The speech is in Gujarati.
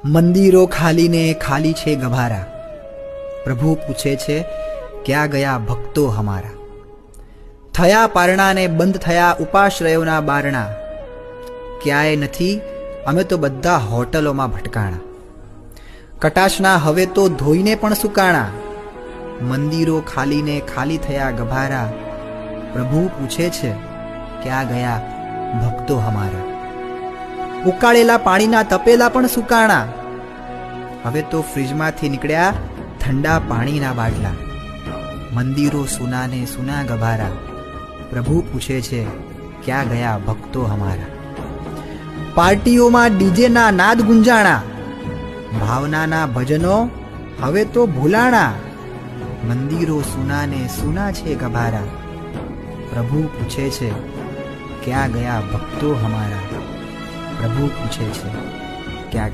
મંદિરો ખાલીને ખાલી છે ગભારા, પ્રભુ પૂછે છે ક્યાં ગયા ભક્તો હમારા. થયા પારણાને બંધ થયા ઉપાશ્રયોના બારણા, ક્યાંય નથી અમે તો બધા હોટલોમાં ભટકાણા. કટાશના હવે તો ધોઈને પણ સુકાણા, મંદિરો ખાલીને ખાલી થયા ગભારા, પ્રભુ પૂછે છે ક્યાં ગયા ભક્તો હમારા. ઉકાળેલા પાણીના તપેલા પણ સુકાણા, હવે તો ફ્રીજમાંથી નીકળ્યા ઠંડા પાણીના બાટલા. મંદિરો સુનાને સુના ગભારા, પ્રભુ પૂછે છે ક્યાં ગયા ભક્તો હમારા. પાર્ટીઓમાં ડીજેના નાદ ગુંજાણા, ભાવનાના ભજનો હવે તો ભૂલાણા. મંદિરો સુનાને સુના છે ગભારા, પ્રભુ પૂછે છે ક્યાં ગયા ભક્તો હમારા. પ્રભુ પૂછે છે ક્યાં ગયા